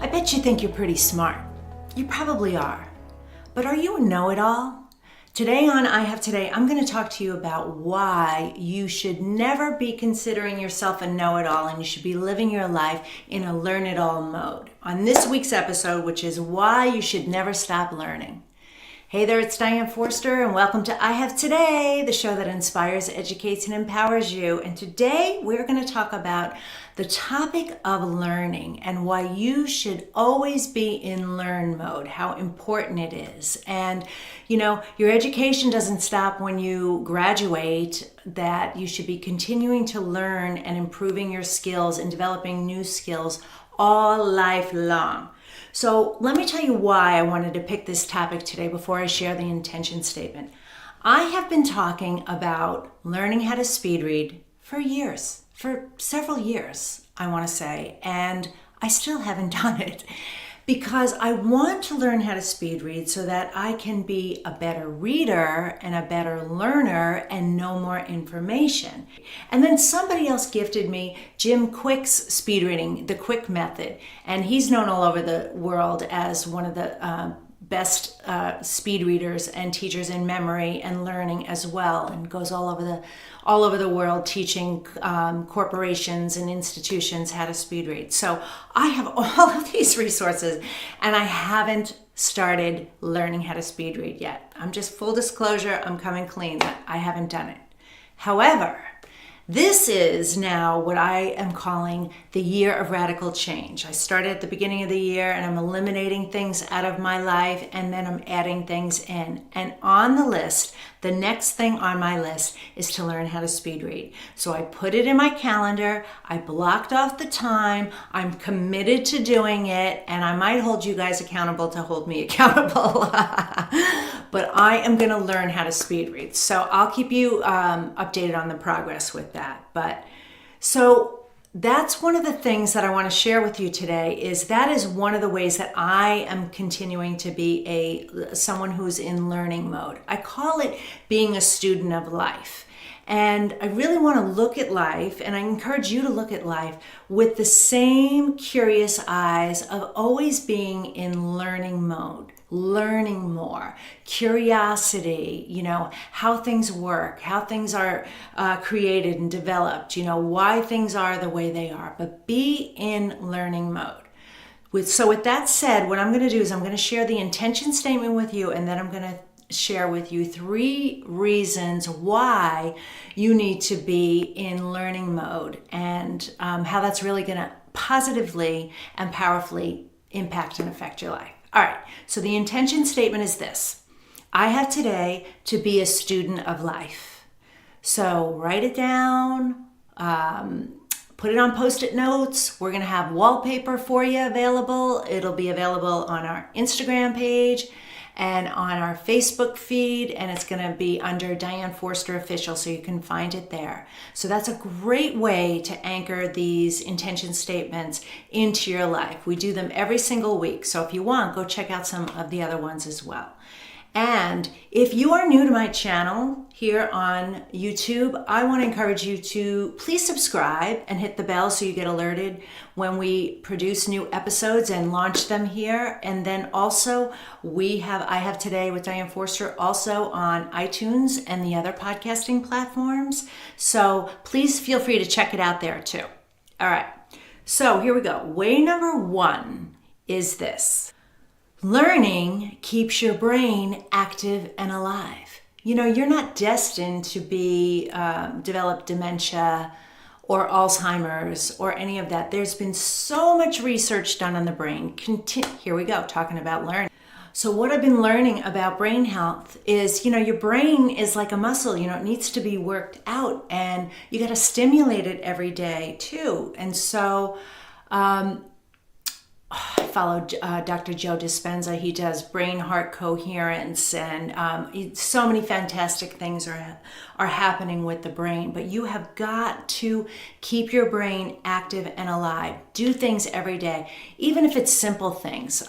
I bet you think you're pretty smart. You probably are. But are you a know-it-all? Today on I Have Today, I'm going to talk to you about why you should never be considering yourself a know-it-all and you should be living your life in a learn-it-all mode. On this week's episode, which is why you should never stop learning. Hey there, it's Diane Forster, and welcome to I Have Today, the show that inspires, educates, and empowers you. And today we're going to talk about the topic of learning and why you should always be in learn mode, how important it is. And, your education doesn't stop when you graduate, that you should be continuing to learn and improving your skills and developing new skills all life long. So let me tell you why I wanted to pick this topic today before I share the intention statement. I have been talking about learning how to speed read for years, for several years, I want to say, and I still haven't done it because I want to learn how to speed read so that I can be a better reader and a better learner and know more information. And then somebody else gifted me Jim Kwik's speed reading, the Kwik method, and he's known all over the world as one of the best speed readers and teachers in memory and learning as well, and goes all over the world teaching corporations and institutions how to speed read. So I have all of these resources and I haven't started learning how to speed read yet. I'm just full disclosure, I'm coming clean that I haven't done it. However, this is now what I am calling the year of radical change. I started at the beginning of the year and I'm eliminating things out of my life and then I'm adding things in. And on the list, the next thing on my list is to learn how to speed read. So I put it in my calendar, I blocked off the time, I'm committed to doing it, and I might hold you guys accountable to hold me accountable. But I am going to learn how to speed read. So I'll keep you updated on the progress with that. But so that's one of the things that I want to share with you today, is that is one of the ways that I am continuing to be someone who's in learning mode. I call it being a student of life. And I really want to look at life, and I encourage you to look at life with the same curious eyes of always being in learning mode, learning more, curiosity, how things work, how things are created and developed, why things are the way they are, but be in learning mode. So with that said, what I'm going to do is I'm going to share the intention statement with you, and then I'm going to share with you 3 reasons why you need to be in learning mode, and how that's really going to positively and powerfully impact and affect your life. All right, so the intention statement is this: I have today to be a student of life. So write it down, put it on Post-it notes. We're going to have wallpaper for you available. It'll be available on our Instagram page and on our Facebook feed, and it's going to be under Diane Forster Official, so you can find it there. So that's a great way to anchor these intention statements into your life. We do them every single week, so if you want, go check out some of the other ones as well. And if you are new to my channel here on YouTube, I want to encourage you to please subscribe and hit the bell so you get alerted when we produce new episodes and launch them here. And then also I Have Today with Diane Forster also on iTunes and the other podcasting platforms. So please feel free to check it out there too. All right, so here we go. Way number 1 is this: learning keeps your brain active and alive. You're not destined to develop dementia or Alzheimer's or any of that. There's been so much research done on the brain. Here we go, talking about learning. So what I've been learning about brain health is, your brain is like a muscle, it needs to be worked out, and you got to stimulate it every day too. And so, I follow Dr. Joe Dispenza. He does brain-heart coherence, and so many fantastic things are happening with the brain. But you have got to keep your brain active and alive. Do things every day, even if it's simple things.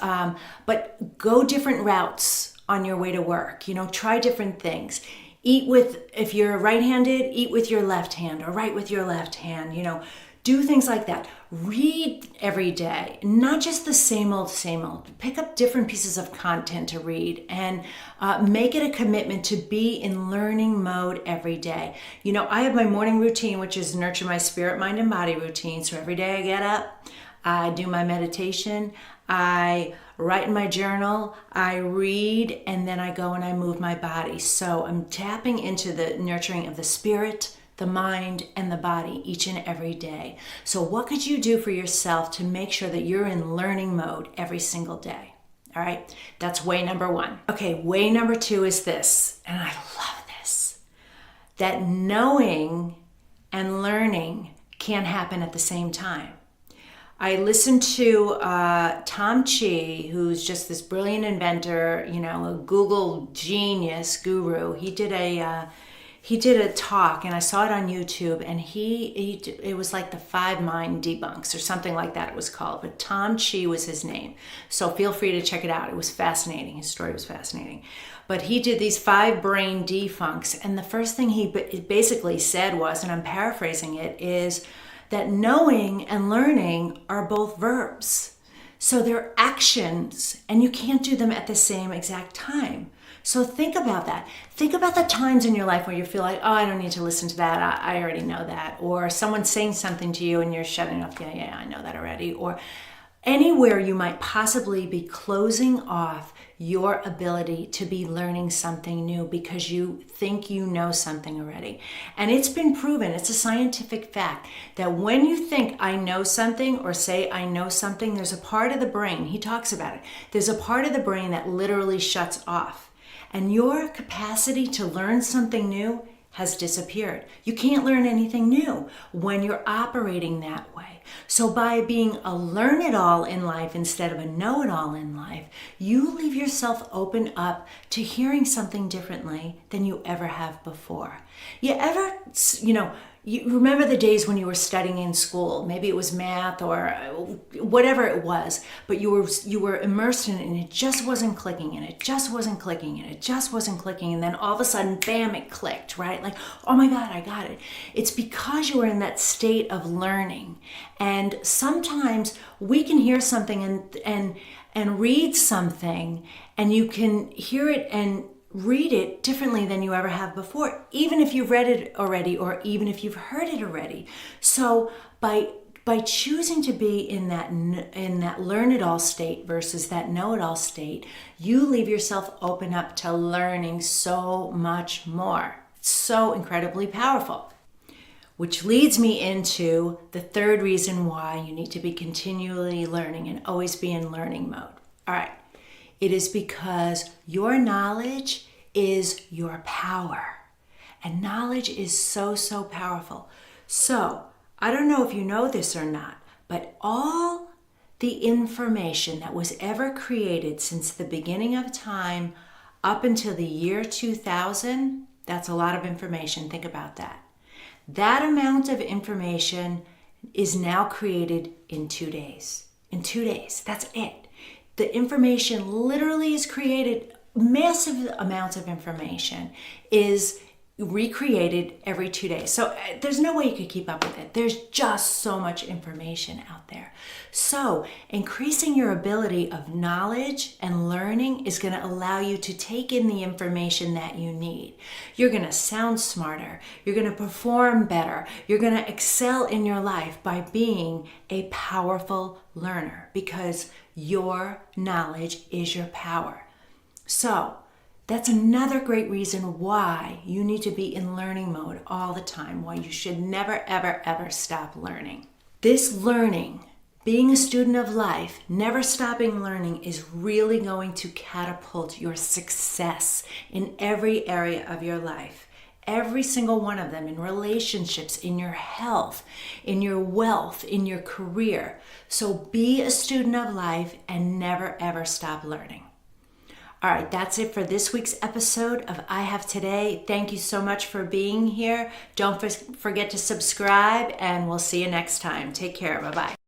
But go different routes on your way to work. Try different things. If you're right-handed, eat with your left hand, or write with your left hand. Do things like that. Read every day, not just the same old, same old. Pick up different pieces of content to read and make it a commitment to be in learning mode every day. You know, I have my morning routine, which is nurture my spirit, mind, and body routine. So every day I get up, I do my meditation, I write in my journal, I read, and then I go and I move my body. So I'm tapping into the nurturing of the spirit, the mind, and the body each and every day. So what could you do for yourself to make sure that you're in learning mode every single day? All right, that's way number one. Okay, way number two is this, and I love this, that knowing and learning can't happen at the same time. I listened to Tom Chi, who's just this brilliant inventor, you know, a Google genius guru. He did a talk, and I saw it on YouTube, and it was like the 5 Mind Debunks or something like that it was called, but Tom Chi was his name. So feel free to check it out. It was fascinating. His story was fascinating. But he did these 5 brain defunks, and the first thing he basically said was, and I'm paraphrasing it, is that knowing and learning are both verbs. So they're actions, and you can't do them at the same exact time. So think about that. Think about the times in your life where you feel like, oh, I don't need to listen to that. I already know that. Or someone's saying something to you and you're shutting up. Yeah, I know that already. Or anywhere you might possibly be closing off your ability to be learning something new because you think you know something already. And it's been proven, it's a scientific fact, that when you think I know something or say I know something, there's a part of the brain, he talks about it, there's a part of the brain that literally shuts off. And your capacity to learn something new has disappeared. You can't learn anything new when you're operating that way. So by being a learn-it-all in life instead of a know-it-all in life, you leave yourself open up to hearing something differently than you ever have before. You remember the days when you were studying in school, maybe it was math or whatever it was, but you were immersed in it and it just wasn't clicking and it just wasn't clicking and it just wasn't clicking, and then all of a sudden, bam, it clicked, right? Like, oh my God, I got it. It's because you were in that state of learning. And sometimes we can hear something and read something, and you can hear it and read it differently than you ever have before, even if you've read it already or even if you've heard it already. So by choosing to be in that learn-it-all state versus that know-it-all state, you leave yourself open up to learning so much more. It's so incredibly powerful. Which leads me into the third reason why you need to be continually learning and always be in learning mode. All right. It is because your knowledge is your power. And knowledge is so, so powerful. So, I don't know if you know this or not, but all the information that was ever created since the beginning of time up until the year 2000, that's a lot of information. Think about that. That amount of information is now created in 2 days. In 2 days, that's it. The information literally is created, massive amounts of information is recreated every 2 days. So there's no way you could keep up with it. There's just so much information out there. So increasing your ability of knowledge and learning is going to allow you to take in the information that you need. You're going to sound smarter. You're going to perform better. You're going to excel in your life by being a powerful learner because your knowledge is your power. So that's another great reason why you need to be in learning mode all the time, why you should never, ever, ever stop learning. This learning, being a student of life, never stopping learning is really going to catapult your success in every area of your life. Every single one of them, in relationships, in your health, in your wealth, in your career. So be a student of life and never, ever stop learning. All right, that's it for this week's episode of I Have Today. Thank you so much for being here. Don't forget to subscribe, and we'll see you next time. Take care. Bye-bye.